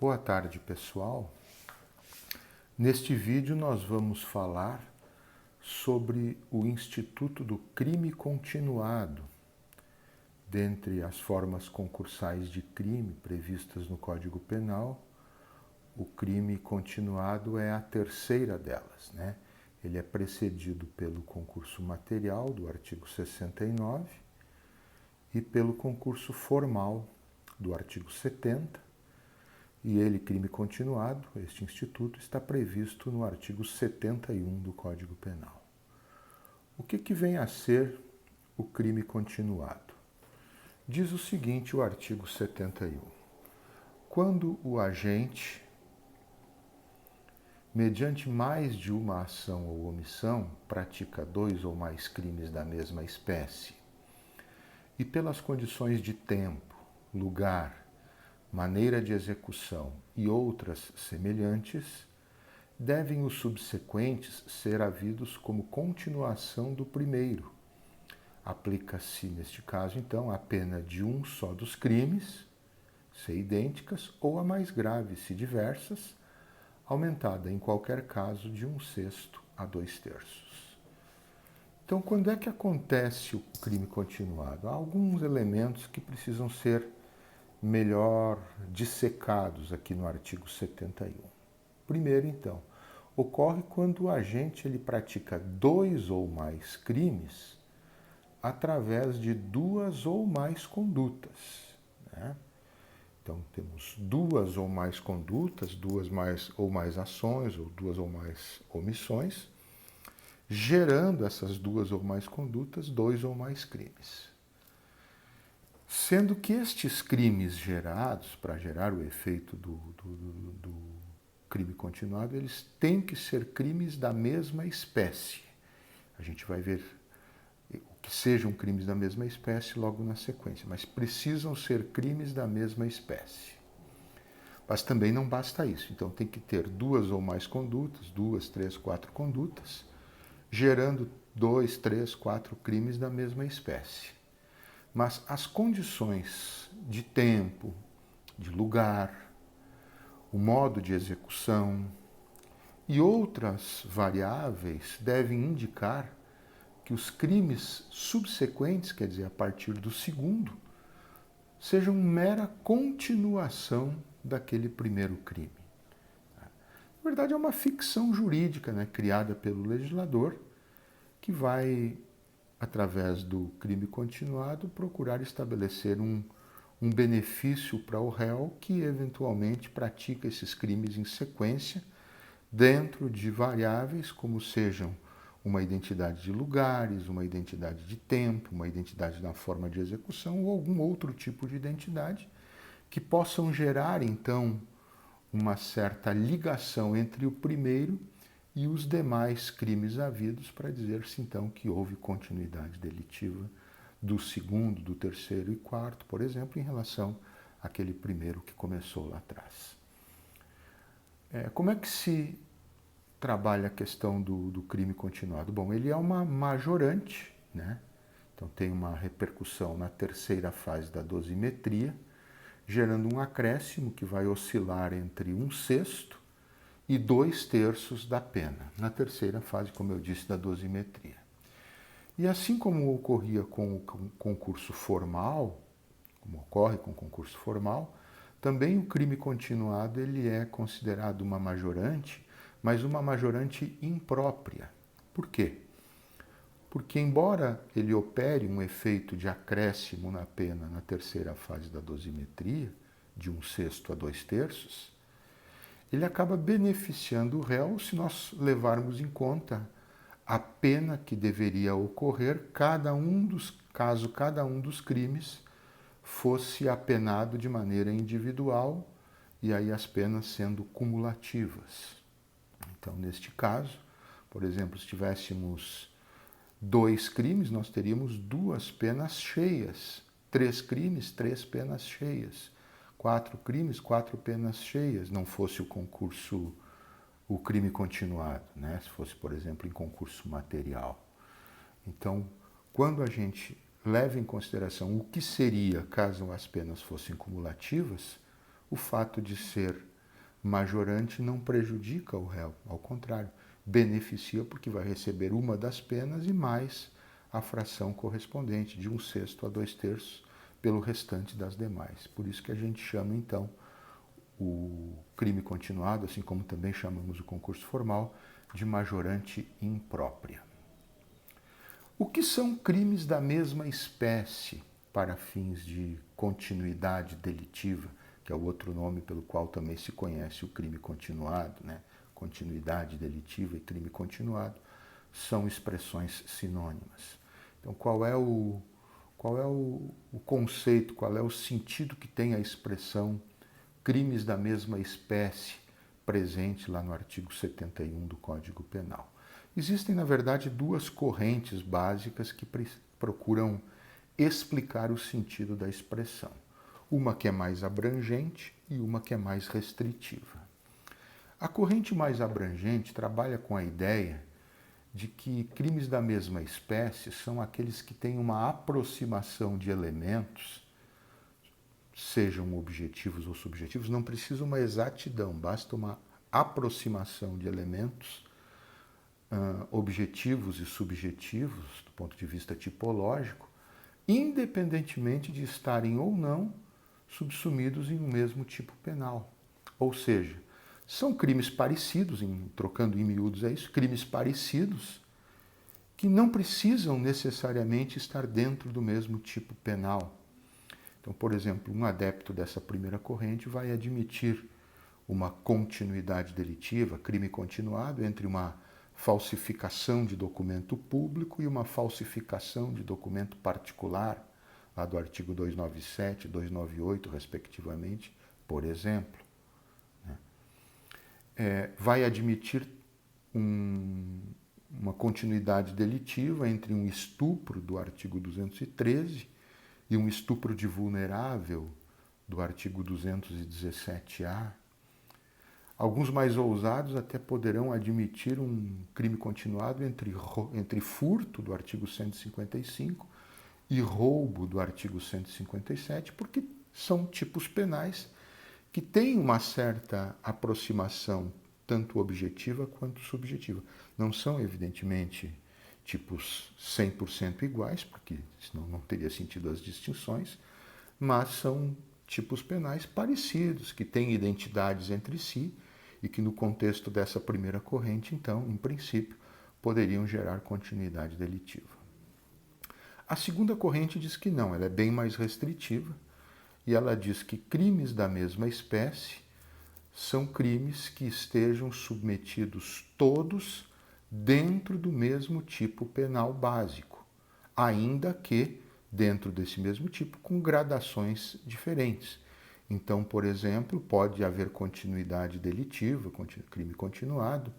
Boa tarde, pessoal. Neste vídeo nós vamos falar sobre o Instituto do Crime Continuado. Dentre as formas concursais de crime previstas no Código Penal, o crime continuado é a terceira delas, né? Ele é precedido pelo concurso material, do artigo 69, e pelo concurso formal, do artigo 70, e ele, crime continuado, este instituto, está previsto no artigo 71 do Código Penal. O que vem a ser o crime continuado? Diz o seguinte o artigo 71. Quando o agente, mediante mais de uma ação ou omissão, pratica dois ou mais crimes da mesma espécie, e pelas condições de tempo, lugar, maneira de execução e outras semelhantes, devem os subsequentes ser havidos como continuação do primeiro. Aplica-se, neste caso, então, a pena de um só dos crimes, se idênticas, ou a mais grave, se diversas, aumentada, em qualquer caso, de 1/6 a 2/3. Então, quando é que acontece o crime continuado? Há alguns elementos que precisam ser melhor dissecados aqui no artigo 71. Primeiro, então, ocorre quando o agente ele pratica dois ou mais crimes através de duas ou mais condutas, né? Então, temos duas ou mais condutas, duas ou mais ações, ou duas ou mais omissões, gerando essas duas ou mais condutas, dois ou mais crimes. Sendo que estes crimes gerados, para gerar o efeito do crime continuado, eles têm que ser crimes da mesma espécie. A gente vai ver o que sejam crimes da mesma espécie logo na sequência, mas precisam ser crimes da mesma espécie. Mas também não basta isso, então tem que ter duas ou mais condutas, 2, 3, 4 condutas, gerando 2, 3, 4 crimes da mesma espécie. Mas as condições de tempo, de lugar, o modo de execução e outras variáveis devem indicar que os crimes subsequentes, quer dizer, a partir do segundo, sejam mera continuação daquele primeiro crime. Na verdade, é uma ficção jurídica, né, criada pelo legislador, que vai, através do crime continuado, procurar estabelecer um benefício para o réu que eventualmente pratica esses crimes em sequência dentro de variáveis como sejam uma identidade de lugares, uma identidade de tempo, uma identidade na forma de execução ou algum outro tipo de identidade que possam gerar, então, uma certa ligação entre o primeiro e os demais crimes havidos para dizer-se, então, que houve continuidade delitiva do segundo, do terceiro e quarto, por exemplo, em relação àquele primeiro que começou lá atrás. Como é que se trabalha a questão do crime continuado? Bom, ele é uma majorante, né? Então tem uma repercussão na terceira fase da dosimetria, gerando um acréscimo que vai oscilar entre 1/6 e 2/3 da pena, na terceira fase, como eu disse, da dosimetria. E assim como ocorria com o concurso formal, como ocorre com o concurso formal, também o crime continuado ele é considerado uma majorante, mas uma majorante imprópria. Por quê? Porque, embora ele opere um efeito de acréscimo na pena na terceira fase da dosimetria, de 1/6 a 2/3, ele acaba beneficiando o réu se nós levarmos em conta a pena que deveria ocorrer caso cada um dos crimes fosse apenado de maneira individual e aí as penas sendo cumulativas. Então, neste caso, por exemplo, se tivéssemos 2 crimes, nós teríamos 2 penas cheias. 3 crimes, 3 penas cheias. 4 crimes, 4 penas cheias, não fosse o crime continuado, né? Se fosse, por exemplo, em concurso material. Então, quando a gente leva em consideração o que seria caso as penas fossem cumulativas, o fato de ser majorante não prejudica o réu, ao contrário, beneficia porque vai receber uma das penas e mais a fração correspondente de 1/6 a 2/3 pelo restante das demais. Por isso que a gente chama, então, o crime continuado, assim como também chamamos o concurso formal, de majorante imprópria. O que são crimes da mesma espécie para fins de continuidade delitiva, que é o outro nome pelo qual também se conhece o crime continuado, né? Continuidade delitiva e crime continuado, são expressões sinônimas. Então, qual é o conceito, qual é o sentido que tem a expressão crimes da mesma espécie presente lá no artigo 71 do Código Penal? Existem, na verdade, duas correntes básicas que procuram explicar o sentido da expressão. Uma que é mais abrangente e uma que é mais restritiva. A corrente mais abrangente trabalha com a ideia de que crimes da mesma espécie são aqueles que têm uma aproximação de elementos, sejam objetivos ou subjetivos, não precisa uma exatidão, basta uma aproximação de elementos objetivos e subjetivos, do ponto de vista tipológico, independentemente de estarem ou não subsumidos em um mesmo tipo penal. Ou seja, são crimes parecidos, trocando em miúdos é isso, crimes parecidos que não precisam necessariamente estar dentro do mesmo tipo penal. Então, por exemplo, um adepto dessa primeira corrente vai admitir uma continuidade delitiva, crime continuado, entre uma falsificação de documento público e uma falsificação de documento particular, lá do artigo 297 e 298, respectivamente, por exemplo. Vai admitir uma continuidade delitiva entre um estupro do artigo 213 e um estupro de vulnerável do artigo 217-A. Alguns mais ousados até poderão admitir um crime continuado entre furto do artigo 155 e roubo do artigo 157, porque são tipos penais que têm uma certa aproximação, tanto objetiva quanto subjetiva. Não são, evidentemente, tipos 100% iguais, porque senão não teria sentido as distinções, mas são tipos penais parecidos, que têm identidades entre si e que, no contexto dessa primeira corrente, então, em princípio, poderiam gerar continuidade delitiva. A segunda corrente diz que não, ela é bem mais restritiva, e ela diz que crimes da mesma espécie são crimes que estejam submetidos todos dentro do mesmo tipo penal básico, ainda que dentro desse mesmo tipo com gradações diferentes. Então, por exemplo, pode haver continuidade delitiva, crime continuado,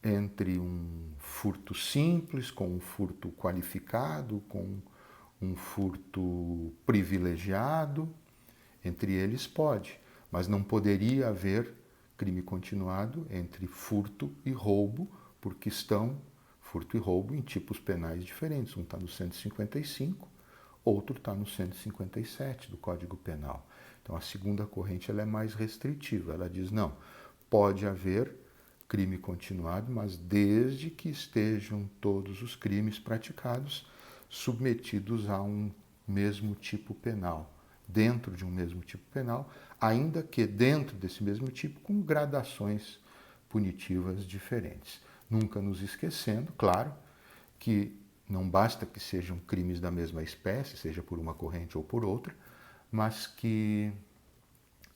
entre um furto simples com um furto qualificado, com um furto privilegiado, entre eles pode, mas não poderia haver crime continuado entre furto e roubo, porque estão furto e roubo em tipos penais diferentes. Um está no 155, outro está no 157 do Código Penal. Então a segunda corrente ela é mais restritiva, ela diz não, pode haver crime continuado, mas desde que estejam todos os crimes praticados submetidos a um mesmo tipo penal, dentro de um mesmo tipo penal, ainda que dentro desse mesmo tipo com gradações punitivas diferentes. Nunca nos esquecendo, claro, que não basta que sejam crimes da mesma espécie, seja por uma corrente ou por outra, mas que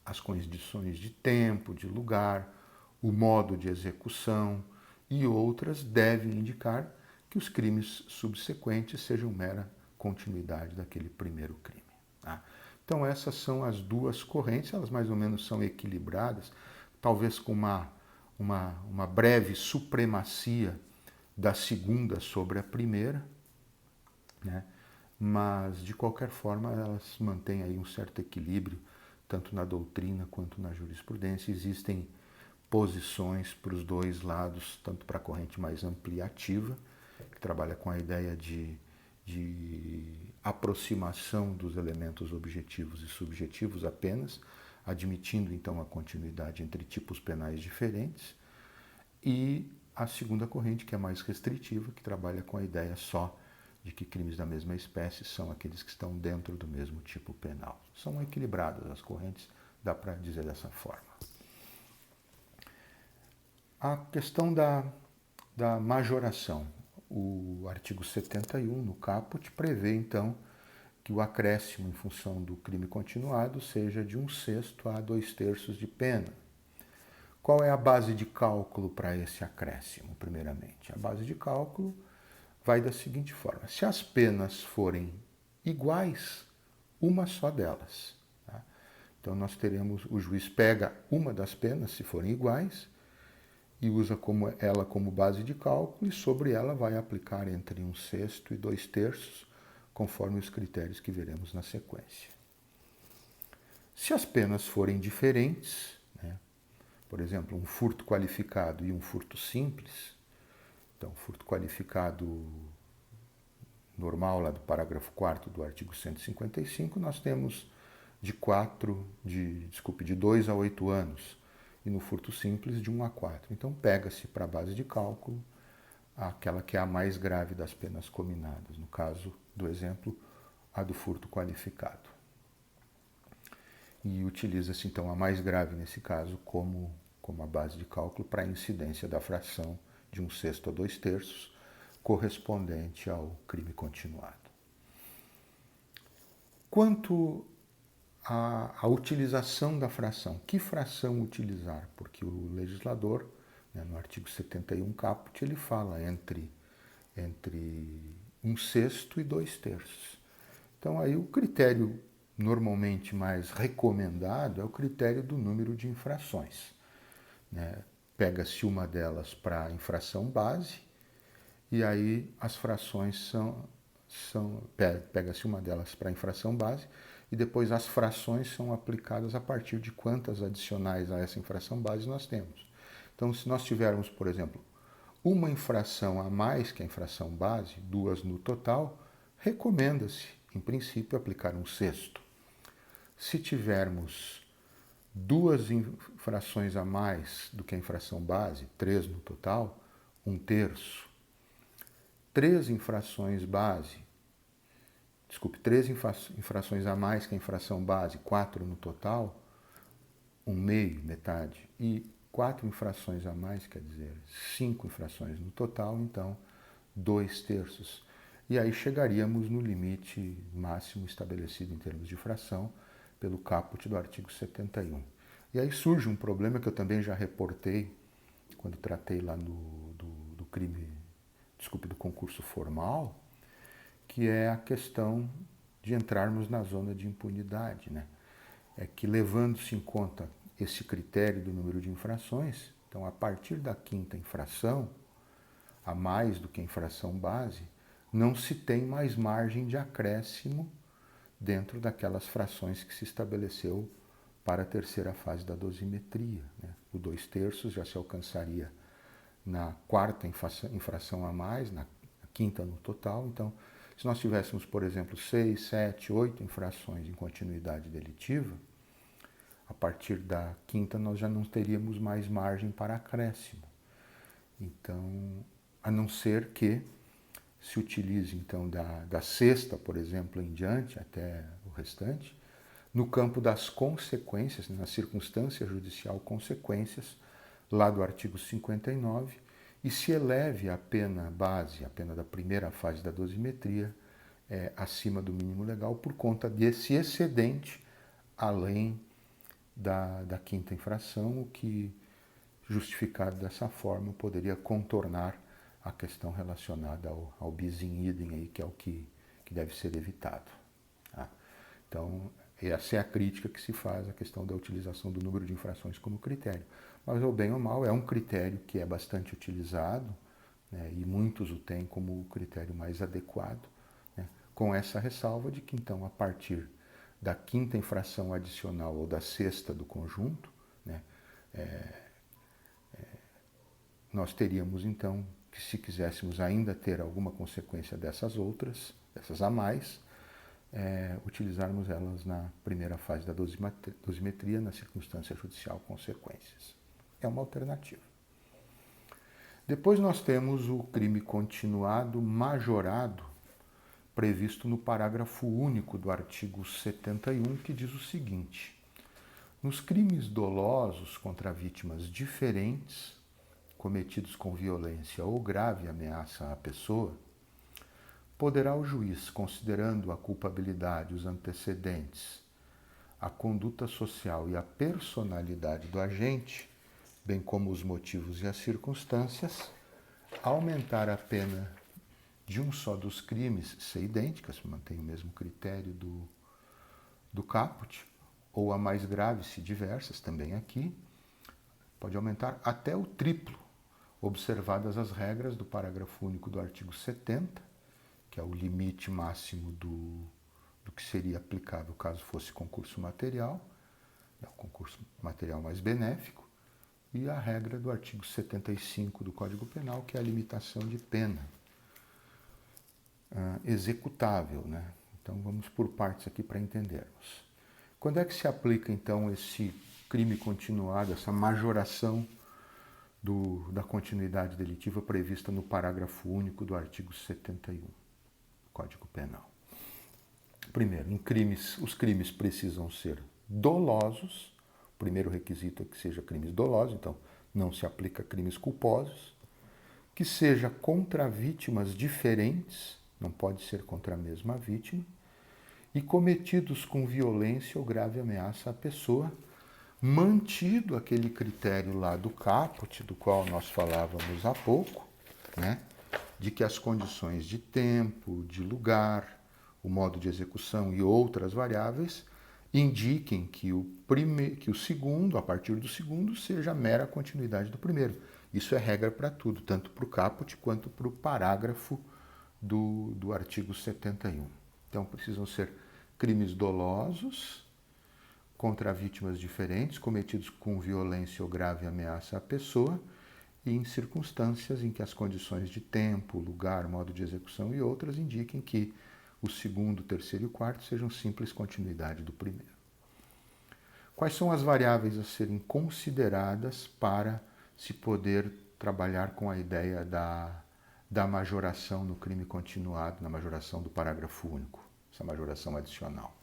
as condições de tempo, de lugar, o modo de execução e outras devem indicar que os crimes subsequentes sejam mera continuidade daquele primeiro crime. Tá? Então essas são as duas correntes, elas mais ou menos são equilibradas, talvez com uma breve supremacia da segunda sobre a primeira, né? Mas de qualquer forma elas mantêm aí um certo equilíbrio, tanto na doutrina quanto na jurisprudência. Existem posições para os dois lados, tanto para a corrente mais ampliativa, que trabalha com a ideia de aproximação dos elementos objetivos e subjetivos apenas, admitindo então a continuidade entre tipos penais diferentes, e a segunda corrente, que é mais restritiva, que trabalha com a ideia só de que crimes da mesma espécie são aqueles que estão dentro do mesmo tipo penal. São equilibradas as correntes, dá para dizer dessa forma. A questão da majoração. O artigo 71, no caput, prevê, então, que o acréscimo em função do crime continuado seja de 1/6 a 2/3 de pena. Qual é a base de cálculo para esse acréscimo, primeiramente? A base de cálculo vai da seguinte forma: se as penas forem iguais, uma só delas. Tá? Então nós teremos, o juiz pega uma das penas, se forem iguais, e usa ela como base de cálculo, e sobre ela vai aplicar entre 1/6 e 2/3, conforme os critérios que veremos na sequência. Se as penas forem diferentes, né, por exemplo, um furto qualificado e um furto simples, então, furto qualificado normal, lá do parágrafo 4º do artigo 155, nós temos de 2 a 8 anos, e no furto simples de 1 a 4. Então, pega-se para a base de cálculo aquela que é a mais grave das penas cominadas, no caso do exemplo, a do furto qualificado. E utiliza-se, então, a mais grave nesse caso como a base de cálculo para a incidência da fração de 1/6 a 2/3, correspondente ao crime continuado. Quanto à utilização da fração, que fração utilizar? Porque o legislador, né, no artigo 71 caput, ele fala entre 1/6 e 2/3. Então aí o critério normalmente mais recomendado é o critério do número de infrações. Né? Pega-se uma delas para a infração base, e aí as frações pega-se uma delas para a infração base, e depois as frações são aplicadas a partir de quantas adicionais a essa infração base nós temos. Então, se nós tivermos, por exemplo, uma infração a mais que a infração base, 2 no total, recomenda-se, em princípio, aplicar 1/6. Se tivermos 2 infrações a mais do que a infração base, 3 no total, 1/3. 3 infrações a mais que a infração base, 4 no total, 1/2, metade. E 4 infrações a mais, quer dizer, 5 infrações no total, então 2/3. E aí chegaríamos no limite máximo estabelecido em termos de fração pelo caput do artigo 71. E aí surge um problema que eu também já reportei quando tratei lá do crime, do concurso formal, que é a questão de entrarmos na zona de impunidade, né? É que, levando-se em conta esse critério do número de infrações, então, a partir da 5ª infração, a mais do que a infração base, não se tem mais margem de acréscimo dentro daquelas frações que se estabeleceu para a 3ª fase da dosimetria. Né? O 2/3 já se alcançaria na 4ª infração a mais, na 5ª no total. Então, se nós tivéssemos, por exemplo, 6, 7, 8 infrações em continuidade delitiva, a partir da 5ª nós já não teríamos mais margem para acréscimo. Então, a não ser que se utilize, então, da 6ª, por exemplo, em diante, até o restante, no campo das consequências, na circunstância judicial consequências, lá do artigo 59, e se eleve a pena base, a pena da 1ª fase da dosimetria, acima do mínimo legal, por conta desse excedente além da 5ª infração, o que, justificado dessa forma, poderia contornar a questão relacionada ao bis in idem, aí, que é o que deve ser evitado. Tá? Então, essa é a crítica que se faz à questão da utilização do número de infrações como critério. Mas, ou bem ou mal, é um critério que é bastante utilizado, né, e muitos o têm como o critério mais adequado, né, com essa ressalva de que, então, a partir da 5ª infração adicional ou da 6ª do conjunto, né, nós teríamos, então, que, se quiséssemos ainda ter alguma consequência dessas outras, dessas a mais, utilizarmos elas na primeira fase da dosimetria, na circunstância judicial consequências. É uma alternativa. Depois nós temos o crime continuado majorado, previsto no parágrafo único do artigo 71, que diz o seguinte: nos crimes dolosos contra vítimas diferentes, cometidos com violência ou grave ameaça à pessoa, poderá o juiz, considerando a culpabilidade, os antecedentes, a conduta social e a personalidade do agente, bem como os motivos e as circunstâncias, aumentar a pena de um só dos crimes ser idêntica, se mantém o mesmo critério do caput, ou a mais grave, se diversas, também aqui, pode aumentar até o triplo, observadas as regras do parágrafo único do artigo 70, que é o limite máximo do que seria aplicável caso fosse concurso material, o concurso material mais benéfico, e a regra do artigo 75 do Código Penal, que é a limitação de pena executável, né? Então vamos por partes aqui para entendermos. Quando é que se aplica então esse crime continuado, essa majoração da continuidade delitiva prevista no parágrafo único do artigo 71 do Código Penal? Primeiro, os crimes precisam ser dolosos. O primeiro requisito é que seja crimes dolosos, então não se aplica a crimes culposos. Que seja contra vítimas diferentes, não pode ser contra a mesma vítima, e cometidos com violência ou grave ameaça à pessoa, mantido aquele critério lá do caput, do qual nós falávamos há pouco, né, de que as condições de tempo, de lugar, o modo de execução e outras variáveis indiquem que o segundo, a partir do segundo, seja a mera continuidade do primeiro. Isso é regra para tudo, tanto para o caput quanto para o parágrafo do artigo 71. Então, precisam ser crimes dolosos contra vítimas diferentes, cometidos com violência ou grave ameaça à pessoa, e em circunstâncias em que as condições de tempo, lugar, modo de execução e outras indiquem que o segundo, o terceiro e o quarto sejam simples continuidade do primeiro. Quais são as variáveis a serem consideradas para se poder trabalhar com a ideia da majoração no crime continuado, na majoração do parágrafo único, essa majoração adicional?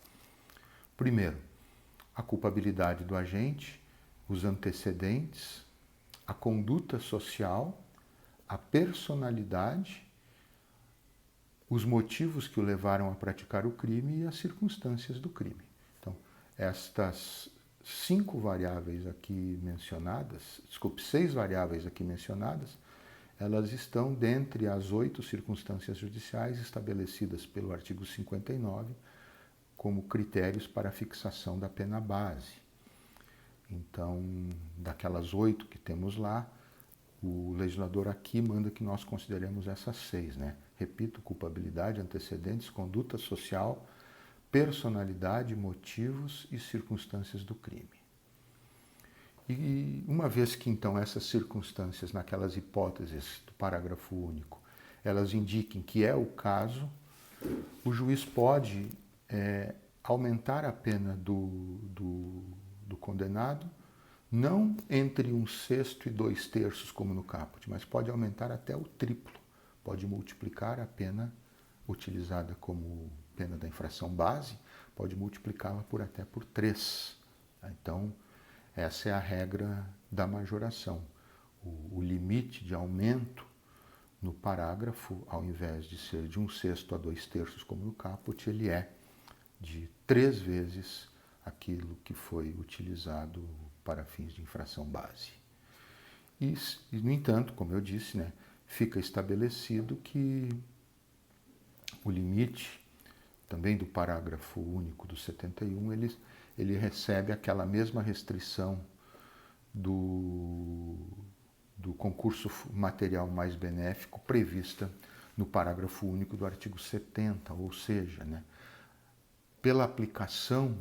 Primeiro, a culpabilidade do agente, os antecedentes, a conduta social, a personalidade, os motivos que o levaram a praticar o crime e as circunstâncias do crime. Então, estas 6 variáveis aqui mencionadas, elas estão dentre as 8 circunstâncias judiciais estabelecidas pelo artigo 59 como critérios para a fixação da pena base. Então, daquelas 8 que temos lá, o legislador aqui manda que nós consideremos essas 6, né? Repito, culpabilidade, antecedentes, conduta social, personalidade, motivos e circunstâncias do crime. E uma vez que, então, essas circunstâncias, naquelas hipóteses do parágrafo único, elas indiquem que é o caso, o juiz pode aumentar a pena do condenado, não entre 1/6 e 2/3, como no caput, mas pode aumentar até o triplo. Pode multiplicar a pena utilizada como pena da infração base, pode multiplicá-la até por 3. Então, essa é a regra da majoração. O limite de aumento no parágrafo, ao invés de ser de 1/6 a 2/3, como no caput, ele é de 3 vezes aquilo que foi utilizado para fins de infração base. E, no entanto, como eu disse, né, fica estabelecido que o limite também do parágrafo único do 71, ele recebe aquela mesma restrição do concurso material mais benéfico prevista no parágrafo único do artigo 70, ou seja, né, pela aplicação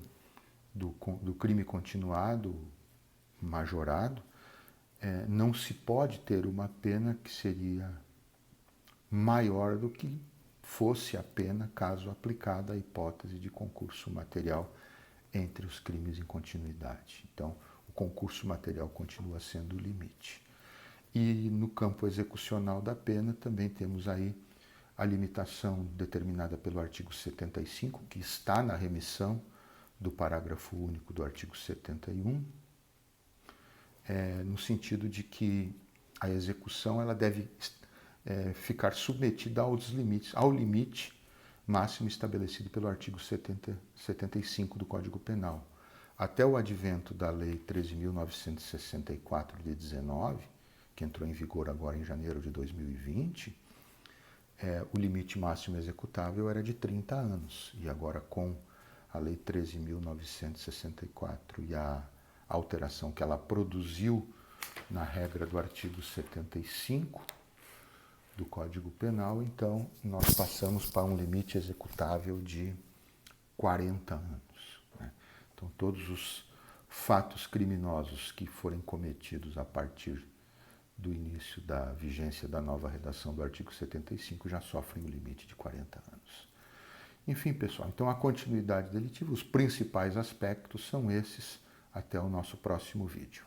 do crime continuado majorado, não se pode ter uma pena que seria maior do que fosse a pena caso aplicada a hipótese de concurso material entre os crimes em continuidade. Então, o concurso material continua sendo o limite. E no campo execucional da pena também temos aí a limitação determinada pelo artigo 75, que está na remissão do parágrafo único do artigo 71, no sentido de que a execução ela deve ficar submetida ao limite máximo estabelecido pelo artigo 75 do Código Penal. Até o advento da Lei 13.964 de 19, que entrou em vigor agora em janeiro de 2020, o limite máximo executável era de 30 anos. E agora, com a Lei 13.964 e a alteração que ela produziu na regra do artigo 75 do Código Penal, então nós passamos para um limite executável de 40 anos. Né? Então, todos os fatos criminosos que forem cometidos a partir do início da vigência da nova redação do artigo 75 já sofrem o limite de 40 anos. Enfim, pessoal, então a continuidade delitiva, os principais aspectos são esses. Até o nosso próximo vídeo.